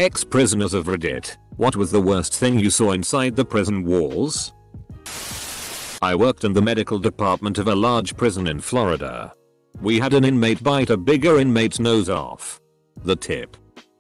Ex-prisoners of Reddit, what was the worst thing you saw inside the prison walls? I worked in the medical department of a large prison in Florida. We had an inmate bite a bigger inmate's nose off. The tip.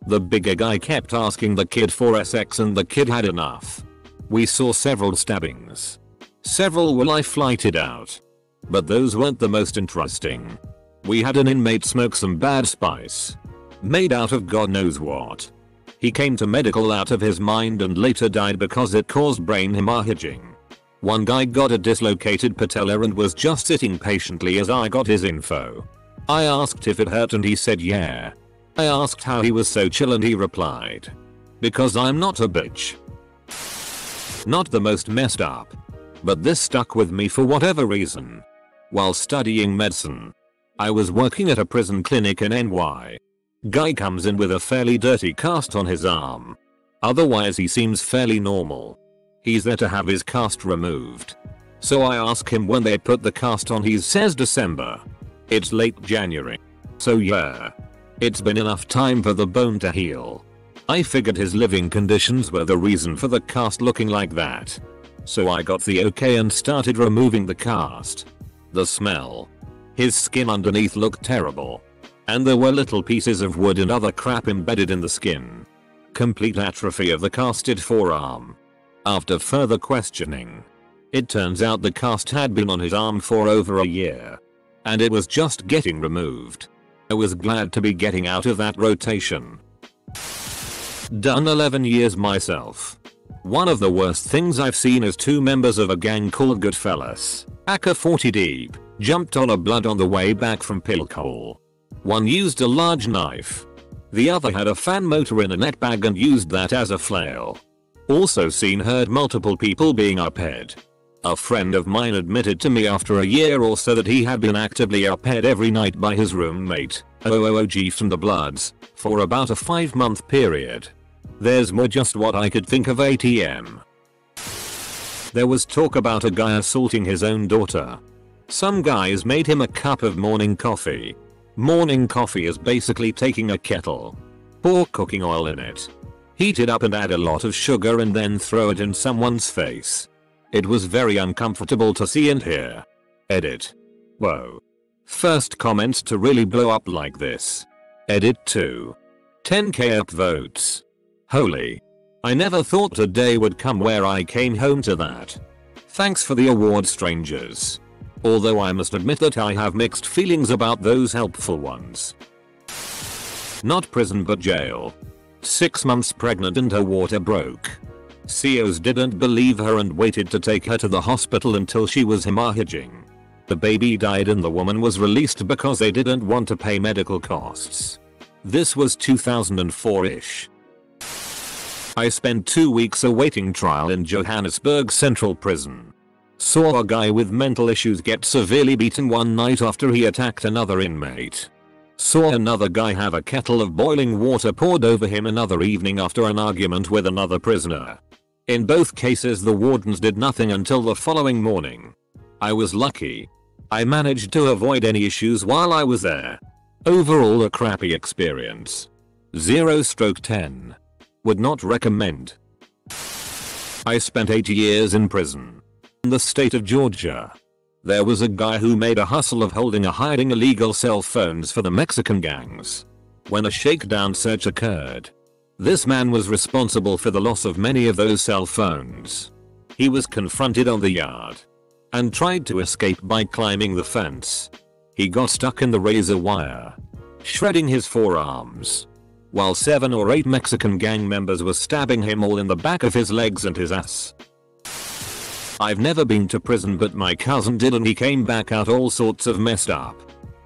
The bigger guy kept asking the kid for sex and the kid had enough. We saw several stabbings. Several were life-flighted out. But those weren't the most interesting. We had an inmate smoke some bad spice. Made out of God knows what. He came to medical out of his mind and later died because it caused brain hemorrhaging. One guy got a dislocated patella and was just sitting patiently as I got his info. I asked if it hurt and he said yeah. I asked how he was so chill and he replied, "Because I'm not a bitch." Not the most messed up. But this stuck with me for whatever reason. While studying medicine, I was working at a prison clinic in NY. Guy comes in with a fairly dirty cast on his arm. Otherwise he seems fairly normal. He's there to have his cast removed. So I ask him when they put the cast on. He says December. It's late January. So yeah. It's been enough time for the bone to heal. I figured his living conditions were the reason for the cast looking like that. So I got the okay and started removing the cast. The smell. His skin underneath looked terrible. And there were little pieces of wood and other crap embedded in the skin. Complete atrophy of the casted forearm. After further questioning, it turns out the cast had been on his arm for over a year. And it was just getting removed. I was glad to be getting out of that rotation. Done 11 years myself. One of the worst things I've seen is two members of a gang called Goodfellas, aka 40 Deep, jumped on a blood on the way back from Pilkhole. One used a large knife. The other had a fan motor in a net bag and used that as a flail. Also seen heard multiple people being uphead. A friend of mine admitted to me after a year or so that he had been actively uphead every night by his roommate, OOG from the Bloods, for about a 5-month period. There's more just what I could think of ATM. There was talk about a guy assaulting his own daughter. Some guys made him a cup of morning coffee. Morning coffee is basically taking a kettle, pour cooking oil in it, heat it up and add a lot of sugar and then throw it in someone's face. It was very uncomfortable to see and hear. Edit. Whoa. First comment to really blow up like this. Edit 2. 10k upvotes. Holy. I never thought a day would come where I came home to that. Thanks for the award, strangers. Although I must admit that I have mixed feelings about those helpful ones. Not prison but jail. 6 months pregnant and her water broke. COs didn't believe her and waited to take her to the hospital until she was hemorrhaging. The baby died and the woman was released because they didn't want to pay medical costs. This was 2004-ish. I spent 2 weeks awaiting trial in Johannesburg Central Prison. Saw a guy with mental issues get severely beaten one night after he attacked another inmate. Saw another guy have a kettle of boiling water poured over him another evening after an argument with another prisoner. In both cases the wardens did nothing until the following morning. I was lucky. I managed to avoid any issues while I was there. Overall a crappy experience. 0/10. Would not recommend. I spent 8 years in prison. In the state of Georgia. There was a guy who made a hustle of hiding illegal cell phones for the Mexican gangs. When a shakedown search occurred, this man was responsible for the loss of many of those cell phones. He was confronted on the yard and tried to escape by climbing the fence. He got stuck in the razor wire, shredding his forearms, while 7 or 8 Mexican gang members were stabbing him all in the back of his legs and his ass. I've never been to prison but my cousin did and he came back out all sorts of messed up.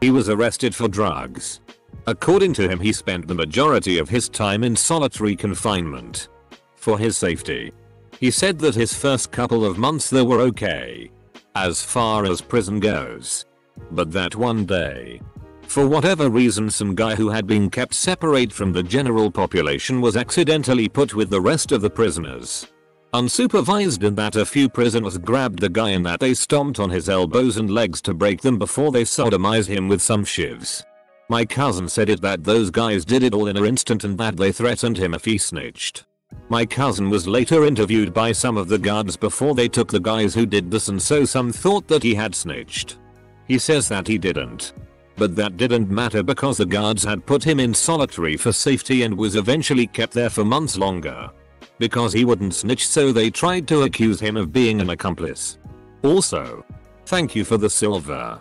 He was arrested for drugs. According to him he spent the majority of his time in solitary confinement. For his safety. He said that his first couple of months there were okay. As far as prison goes. But that one day, for whatever reason some guy who had been kept separate from the general population was accidentally put with the rest of the prisoners. Unsupervised, and that a few prisoners grabbed the guy and that they stomped on his elbows and legs to break them before they sodomized him with some shivs. My cousin said that those guys did it all in an instant and that they threatened him if he snitched. My cousin was later interviewed by some of the guards before they took the guys who did this, and so some thought that he had snitched. He says that he didn't. But that didn't matter because the guards had put him in solitary for safety and was eventually kept there for months longer. Because he wouldn't snitch, so they tried to accuse him of being an accomplice. Also, thank you for the silver.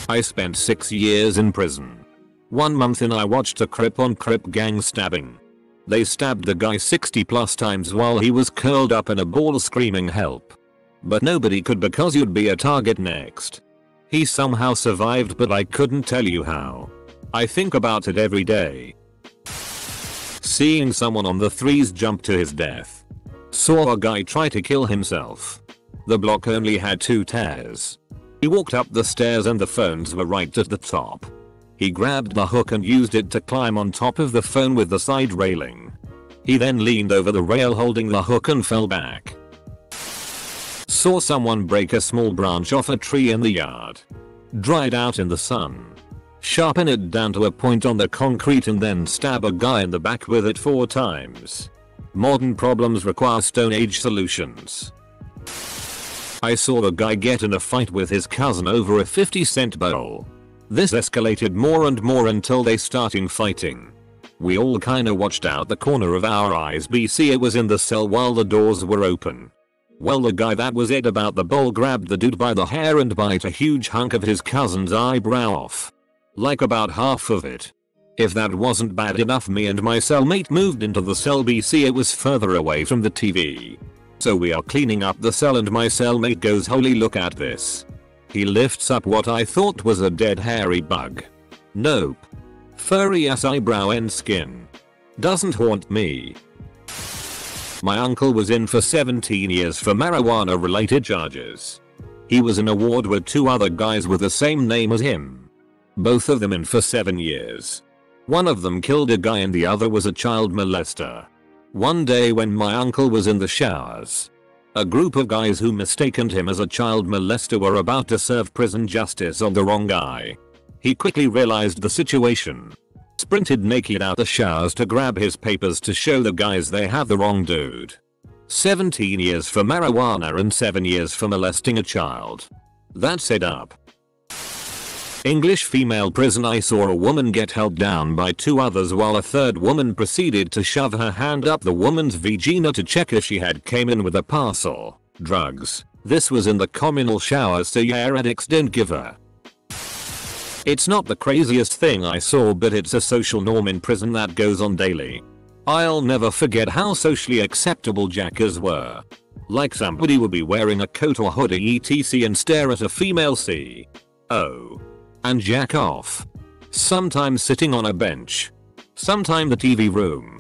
I spent 6 years in prison. 1 month in, I watched a Crip on Crip gang stabbing. They stabbed the guy 60+ times while he was curled up in a ball screaming help. But nobody could because you'd be a target next. He somehow survived, but I couldn't tell you how. I think about it every day. Seeing someone on the threes jump to his death. Saw a guy try to kill himself. The block only had 2 stairs. He walked up the stairs and the phones were right at the top. He grabbed the hook and used it to climb on top of the phone with the side railing. He then leaned over the rail holding the hook and fell back. Saw someone break a small branch off a tree in the yard. Dried out in the sun. Sharpen it down to a point on the concrete and then stab a guy in the back with it 4 times. Modern problems require Stone Age solutions. I saw a guy get in a fight with his cousin over a 50-cent bowl. This escalated more and more until they started fighting. We all kinda watched out the corner of our eyes. BC it was in the cell while the doors were open. Well, the guy that was it about the bowl grabbed the dude by the hair and bite a huge hunk of his cousin's eyebrow off. Like about half of it. If that wasn't bad enough, me and my cellmate moved into the cell. BC it was further away from the TV. So we are cleaning up the cell and my cellmate goes, "Holy, look at this." He lifts up what I thought was a dead hairy bug. Nope. Furry ass eyebrow and skin. Doesn't haunt me. My uncle was in for 17 years for marijuana related charges. He was in a ward with 2 other guys with the same name as him. Both of them in for 7 years. One of them killed a guy and the other was a child molester. One day when my uncle was in the showers, a group of guys who mistaken him as a child molester were about to serve prison justice on the wrong guy. He quickly realized the situation. Sprinted naked out the showers to grab his papers to show the guys they have the wrong dude. 17 years for marijuana and 7 years for molesting a child. That's it up. English female prison. I saw a woman get held down by 2 others while a third woman proceeded to shove her hand up the woman's vagina to check if she had came in with a parcel. Drugs. This was in the communal showers, so yeah, addicts didn't give her. It's not the craziest thing I saw, but it's a social norm in prison that goes on daily. I'll never forget how socially acceptable jackers were. Like somebody would be wearing a coat or hoodie etc and stare at a female CO. And jack off. Sometimes sitting on a bench. Sometime the TV room.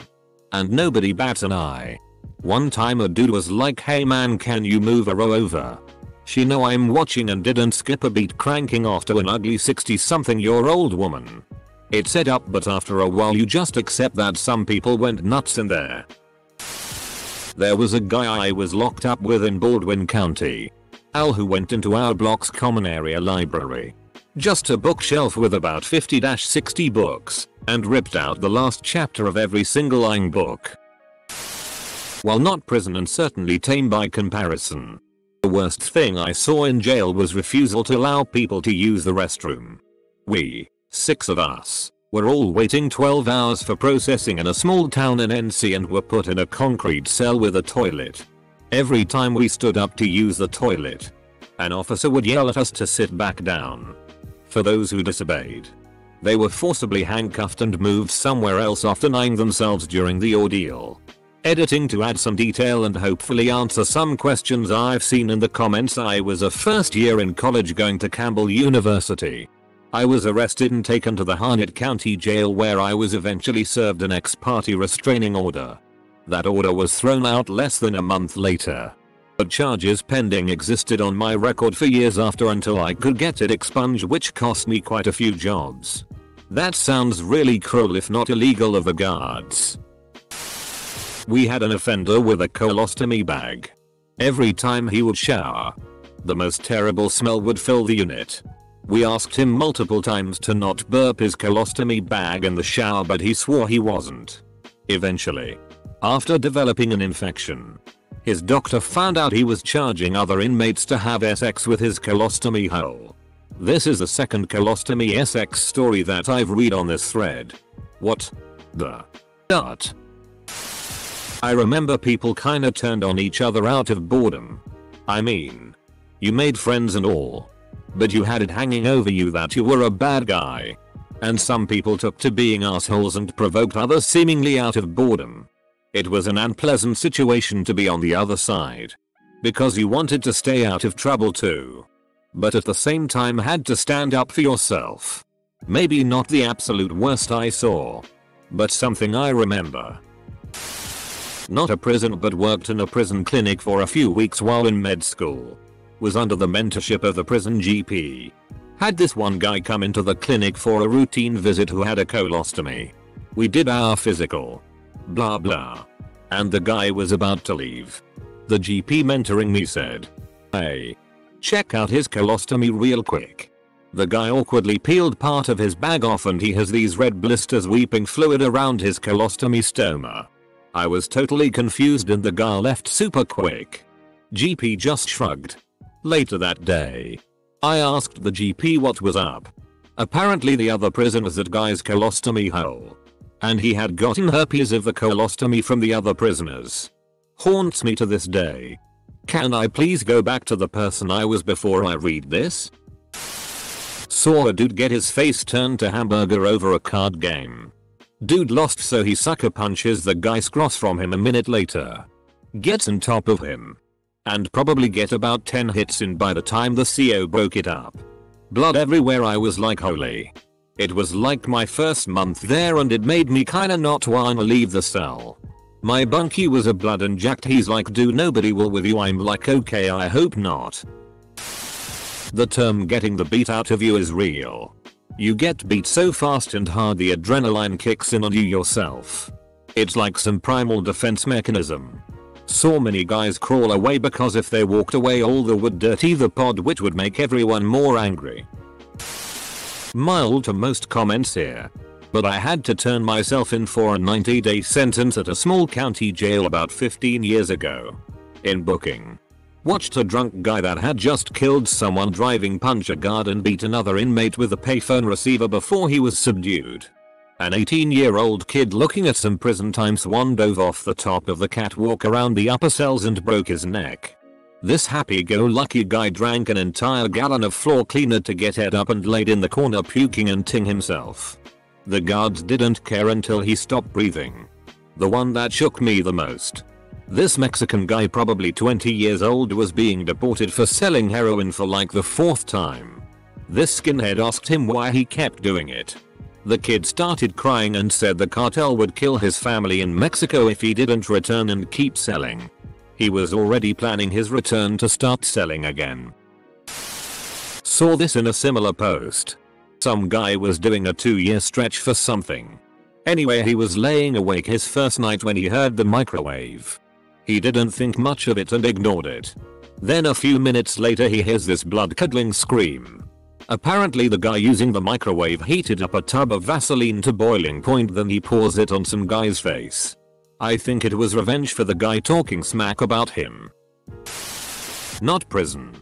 And nobody bats an eye. One time a dude was like, "Hey man, can you move a row over? She know I'm watching," and didn't skip a beat, cranking off to an ugly 60-something-year-old woman. It's set up, but after a while you just accept that some people went nuts in there. There was a guy I was locked up with in Baldwin County. Al, who went into our block's common area library. Just a bookshelf with about 50-60 books, and ripped out the last chapter of every single lying book. While not prison and certainly tame by comparison, the worst thing I saw in jail was refusal to allow people to use the restroom. We, 6 of us, were all waiting 12 hours for processing in a small town in NC and were put in a concrete cell with a toilet. Every time we stood up to use the toilet, an officer would yell at us to sit back down. For those who disobeyed, they were forcibly handcuffed and moved somewhere else, often eyeing themselves during the ordeal. Editing to add some detail and hopefully answer some questions I've seen in the comments. I was a first year in college going to Campbell University. I was arrested and taken to the Harnett County Jail, where I was eventually served an ex parte restraining order. That order was thrown out less than a month later. But charges pending existed on my record for years after until I could get it expunged, which cost me quite a few jobs. That sounds really cruel if not illegal of the guards. We had an offender with a colostomy bag. Every time he would shower, the most terrible smell would fill the unit. We asked him multiple times to not burp his colostomy bag in the shower, but he swore he wasn't. Eventually, after developing an infection, his doctor found out he was charging other inmates to have sex with his colostomy hole. This is the second colostomy sex story that I've read on this thread. What the dart? I remember people kinda turned on each other out of boredom. I mean, you made friends and all, but you had it hanging over you that you were a bad guy. And some people took to being assholes and provoked others seemingly out of boredom. It was an unpleasant situation to be on the other side, because you wanted to stay out of trouble too, but at the same time had to stand up for yourself. Maybe not the absolute worst I saw, but something I remember. Not a prison, but worked in a prison clinic for a few weeks while in med school. Was under the mentorship of the prison GP. Had this one guy come into the clinic for a routine visit who had a colostomy. We did our physical. Blah blah. And the guy was about to leave. The GP mentoring me said, "Hey, check out his colostomy real quick." The guy awkwardly peeled part of his bag off and he has these red blisters weeping fluid around his colostomy stoma. I was totally confused and the guy left super quick. GP just shrugged. Later that day, I asked the GP what was up. Apparently the other prison was that guy's colostomy hole, and he had gotten herpes of the colostomy from the other prisoners. Haunts me to this day. Can I please go back to the person I was before I read this? Saw a dude get his face turned to hamburger over a card game. Dude lost, so he sucker punches the guy's cross from him a minute later. Gets on top of him. And probably get about 10 hits in by the time the CO broke it up. Blood everywhere. I was like, holy. It was like my first month there and it made me kinda not wanna leave the cell. My bunkie was a blood and jacked. He's like, dude, nobody will with you. I'm like, okay, I hope not. The term getting the beat out of you is real. You get beat so fast and hard the adrenaline kicks in on you yourself. It's like some primal defense mechanism. Saw many guys crawl away because if they walked away all the would dirty the pod, which would make everyone more angry. Mild to most comments here, but I had to turn myself in for a 90-day sentence at a small county jail about 15 years ago. In booking, watched a drunk guy that had just killed someone driving punch a guard and beat another inmate with a payphone receiver before he was subdued. An 18-year-old kid looking at some prison time swan dove off the top of the catwalk around the upper cells and broke his neck. This happy-go-lucky guy drank an entire gallon of floor cleaner to get head up and laid in the corner puking and ting himself. The guards didn't care until he stopped breathing. The one that shook me the most. This Mexican guy, probably 20 years old, was being deported for selling heroin for like the 4th time. This skinhead asked him why he kept doing it. The kid started crying and said the cartel would kill his family in Mexico if he didn't return and keep selling. He was already planning his return to start selling again. Saw this in a similar post. Some guy was doing a 2-year stretch for something. Anyway, he was laying awake his first night when he heard the microwave. He didn't think much of it and ignored it. Then a few minutes later he hears this blood-curdling scream. Apparently the guy using the microwave heated up a tub of Vaseline to boiling point, then he pours it on some guy's face. I think it was revenge for the guy talking smack about him. Not prison,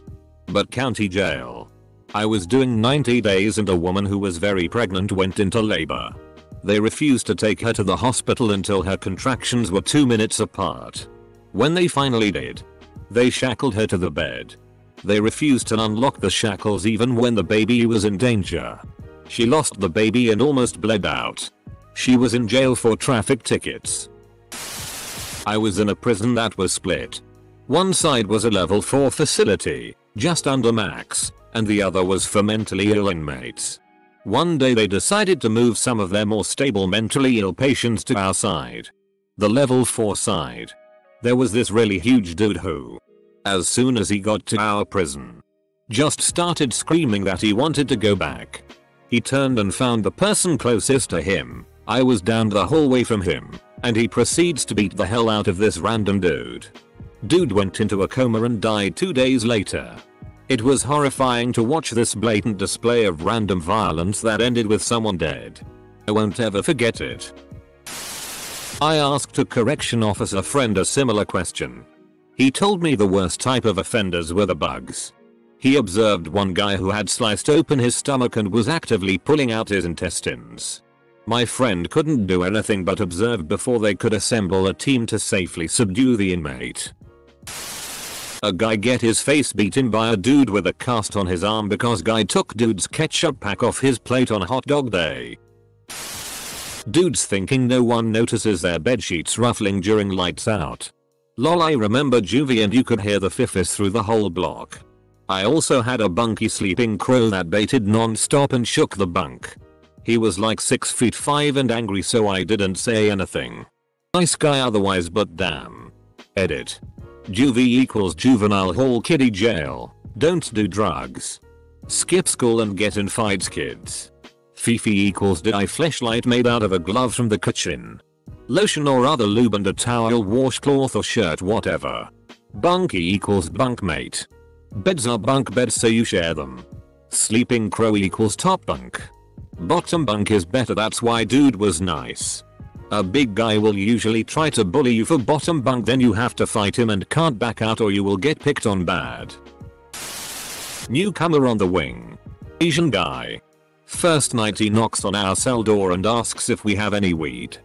but county jail. I was doing 90 days and a woman who was very pregnant went into labor. They refused to take her to the hospital until her contractions were 2 minutes apart. When they finally did, they shackled her to the bed. They refused to unlock the shackles even when the baby was in danger. She lost the baby and almost bled out. She was in jail for traffic tickets. I was in a prison that was split. One side was a level 4 facility, just under max, and the other was for mentally ill inmates. One day they decided to move some of their more stable mentally ill patients to our side. The level 4 side. There was this really huge dude who, as soon as he got to our prison, just started screaming that he wanted to go back. He turned and found the person closest to him. I was down the hallway from him, and he proceeds to beat the hell out of this random dude. Dude went into a coma and died 2 days later. It was horrifying to watch this blatant display of random violence that ended with someone dead. I won't ever forget it. I asked a correction officer friend a similar question. He told me the worst type of offenders were the bugs. He observed one guy who had sliced open his stomach and was actively pulling out his intestines. My friend couldn't do anything but observe before they could assemble a team to safely subdue the inmate. A guy get his face beaten by a dude with a cast on his arm because guy took dude's ketchup pack off his plate on hot dog day. Dudes thinking no one notices their bedsheets ruffling during lights out. Lol, I remember juvie and you could hear the fiffis through the whole block. I also had a bunky sleeping crow that baited non-stop and shook the bunk. He was like 6'5" and angry, so I didn't say anything. Nice guy otherwise, but damn. Edit. Juvie equals juvenile hall kiddie jail. Don't do drugs. Skip school and get in fights, kids. Fifi equals dye fleshlight made out of a glove from the kitchen. Lotion or other lube and a towel, washcloth or shirt, whatever. Bunky equals bunkmate. Beds are bunk beds, so you share them. Sleeping crow equals top bunk. Bottom bunk is better, that's why dude was nice. A big guy will usually try to bully you for bottom bunk, then you have to fight him and can't back out or you will get picked on bad. Newcomer on the wing. Asian guy. First night he knocks on our cell door and asks if we have any weed.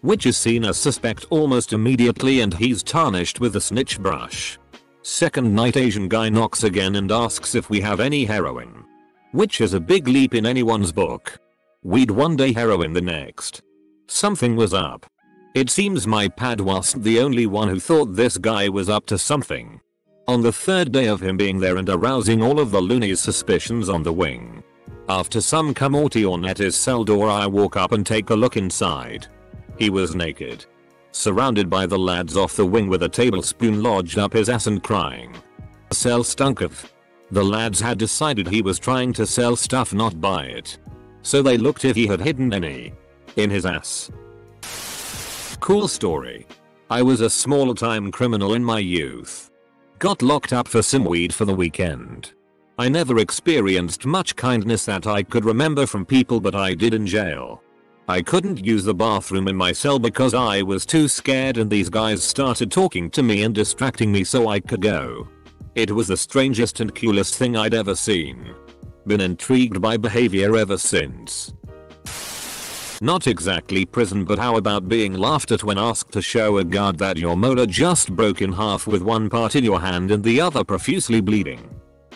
Which is seen as suspect almost immediately and he's tarnished with a snitch brush. Second night Asian guy knocks again and asks if we have any heroin. Which is a big leap in anyone's book. Weed one day, heroin the next. Something was up. It seems my pad wasn't the only one who thought this guy was up to something. On the third day of him being there and arousing all of the loonies' suspicions on the wing. After some commotion at his cell door, I walk up and take a look inside. He was naked. Surrounded by the lads off the wing with a tablespoon lodged up his ass and crying. The cell stunk of. The lads had decided he was trying to sell stuff, not buy it. So they looked if he had hidden any in his ass. Cool story. I was a small time criminal in my youth. Got locked up for some weed for the weekend. I never experienced much kindness that I could remember from people, but I did in jail. I couldn't use the bathroom in my cell because I was too scared and these guys started talking to me and distracting me so I could go. It was the strangest and coolest thing I'd ever seen. Been intrigued by behavior ever since. Not exactly prison, but how about being laughed at when asked to show a guard that your molar just broke in half with one part in your hand and the other profusely bleeding?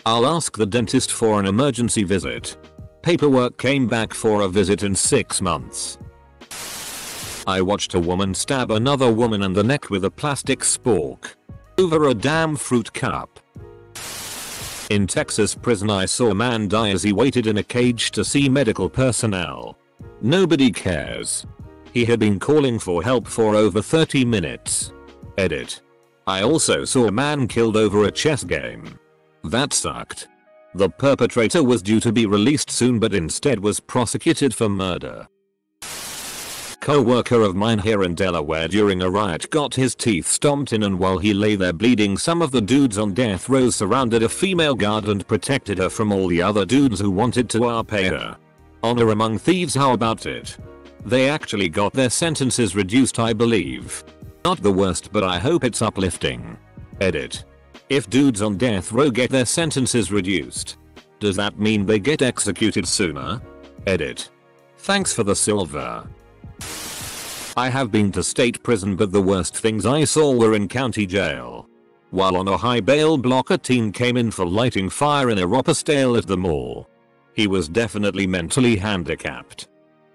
I'll ask the dentist for an emergency visit. Paperwork came back for a visit in 6 months. I watched a woman stab another woman in the neck with a plastic spork. Over a damn fruit cup. In Texas prison I saw a man die as he waited in a cage to see medical personnel. Nobody cares. He had been calling for help for over 30 minutes. Edit. I also saw a man killed over a chess game. That sucked. The perpetrator was due to be released soon but instead was prosecuted for murder. Co-worker of mine here in Delaware during a riot got his teeth stomped in, and while he lay there bleeding, some of the dudes on death row surrounded a female guard and protected her from all the other dudes who wanted to pay her. Honor among thieves, how about it? They actually got their sentences reduced, I believe. Not the worst, but I hope it's uplifting. Edit. If dudes on death row get their sentences reduced, does that mean they get executed sooner? Edit. Thanks for the silver. I have been to state prison, but the worst things I saw were in county jail. While on a high bail block, a teen came in for lighting fire in a Roper stale at the mall. He was definitely mentally handicapped.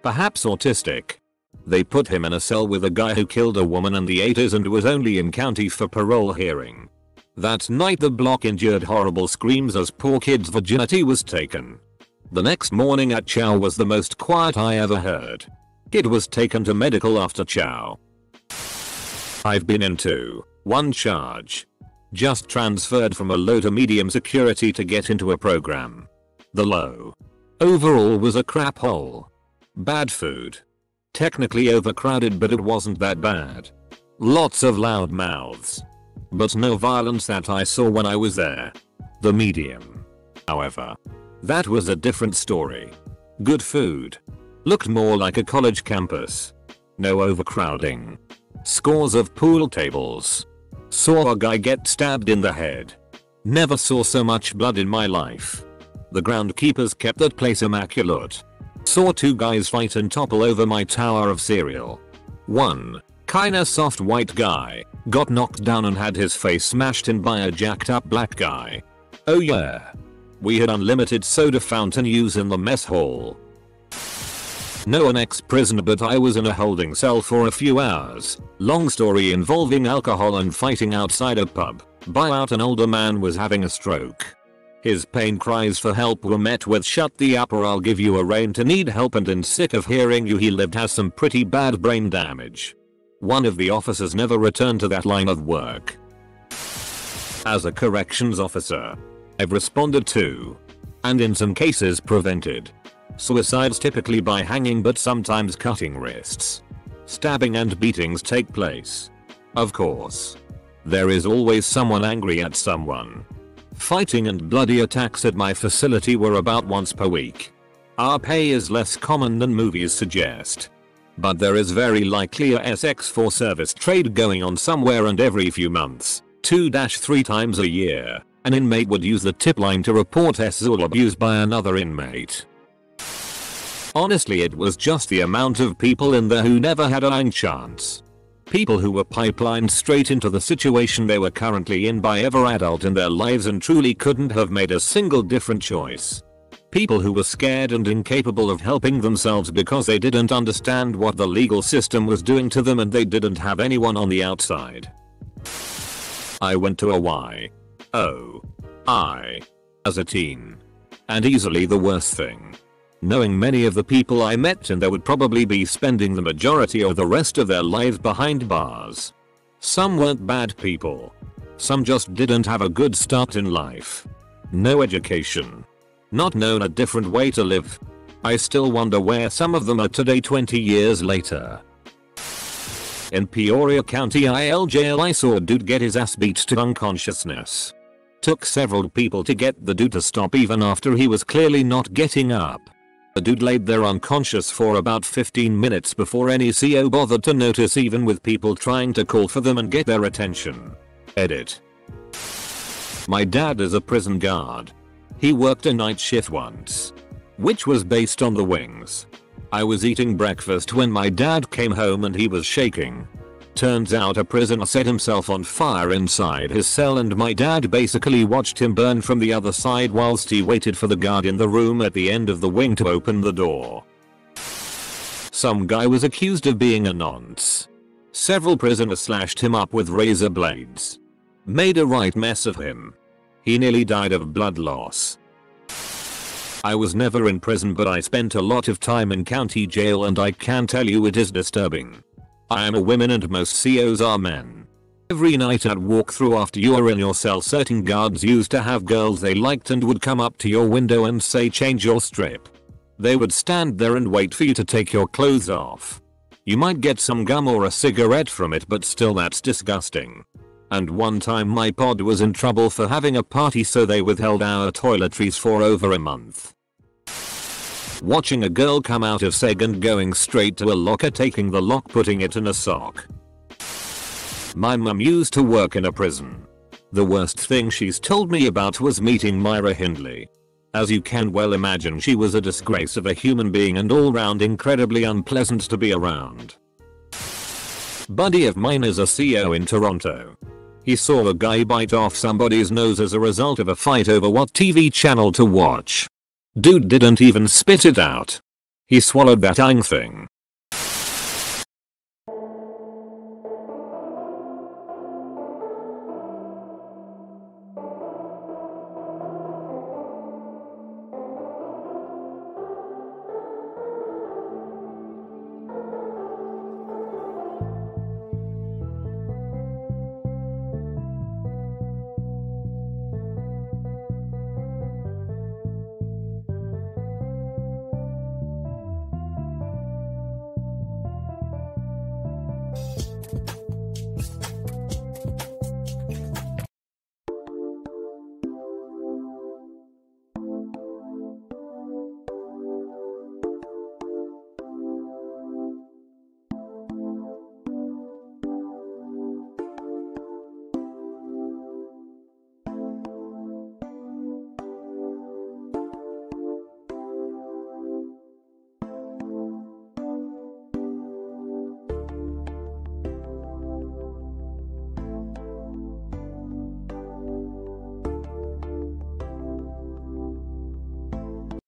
Perhaps autistic. They put him in a cell with a guy who killed a woman and the 80s and was only in county for parole hearing. That night the block endured horrible screams as poor kid's virginity was taken. The next morning at chow was the most quiet I ever heard. Kid was taken to medical after chow. I've been into one charge. Just transferred from a low to medium security to get into a program. The low overall was a crap hole. Bad food. Technically overcrowded, but it wasn't that bad. Lots of loud mouths. But no violence that I saw when I was there. The medium However, that was a different story. Good food. Looked more like a college campus. No overcrowding. Scores of pool tables. Saw a guy get stabbed in the head. Never saw so much blood in my life. The groundkeepers kept that place immaculate. Saw 2 guys fight and topple over my tower of cereal. One, kinda soft white guy, got knocked down and had his face smashed in by a jacked up black guy. Oh yeah. We had unlimited soda fountain use in the mess hall. No, an ex-prisoner, but I was in a holding cell for a few hours. Long story involving alcohol and fighting outside a pub. Buyout, an older man was having a stroke. His pain cries for help were met with "shut the up or I'll give you a rein to need help, and in sick of hearing you he lived has some pretty bad brain damage." One of the officers never returned to that line of work. As a corrections officer, I've responded to, and in some cases prevented, suicides, typically by hanging but sometimes cutting wrists. Stabbing and beatings take place. Of course. There is always someone angry at someone. Fighting and bloody attacks at my facility were about once per week. Our pay is less common than movies suggest. But there is very likely a SX4 service trade going on somewhere, and every few months, 2-3 times a year, an inmate would use the tip line to report assault abuse by another inmate. Honestly, it was just the amount of people in there who never had a chance. People who were pipelined straight into the situation they were currently in by every adult in their lives and truly couldn't have made a single different choice. People who were scared and incapable of helping themselves because they didn't understand what the legal system was doing to them and they didn't have anyone on the outside. I went to a Y.O.I. as a teen. And easily the worst thing. Knowing many of the people I met in there would probably be spending the majority of the rest of their lives behind bars. Some weren't bad people. Some just didn't have a good start in life. No education. Not known a different way to live. I still wonder where some of them are today 20 years later. In Peoria County IL jail, I saw a dude get his ass beat to unconsciousness. Took several people to get the dude to stop even after he was clearly not getting up. The dude laid there unconscious for about 15 minutes before any CO bothered to notice, even with people trying to call for them and get their attention. Edit. My dad is a prison guard. He worked a night shift once, which was based on the wings. I was eating breakfast when my dad came home and he was shaking. Turns out a prisoner set himself on fire inside his cell, and my dad basically watched him burn from the other side whilst he waited for the guard in the room at the end of the wing to open the door. Some guy was accused of being a nonce. Several prisoners slashed him up with razor blades. Made a right mess of him. He nearly died of blood loss. I was never in prison, but I spent a lot of time in county jail, and I can tell you it is disturbing. I am a woman and most COs are men. Every night I'd walk through after you were in your cell, certain guards used to have girls they liked and would come up to your window and say, "Change your strip." They would stand there and wait for you to take your clothes off. You might get some gum or a cigarette from it, but still, that's disgusting. And one time my pod was in trouble for having a party, so they withheld our toiletries for over a month. Watching a girl come out of seg and going straight to a locker, taking the lock, putting it in a sock. My mum used to work in a prison. The worst thing she's told me about was meeting Myra Hindley. As you can well imagine, she was a disgrace of a human being and all round incredibly unpleasant to be around. Buddy of mine is a CO in Toronto. He saw a guy bite off somebody's nose as a result of a fight over what TV channel to watch. Dude didn't even spit it out. He swallowed that thing.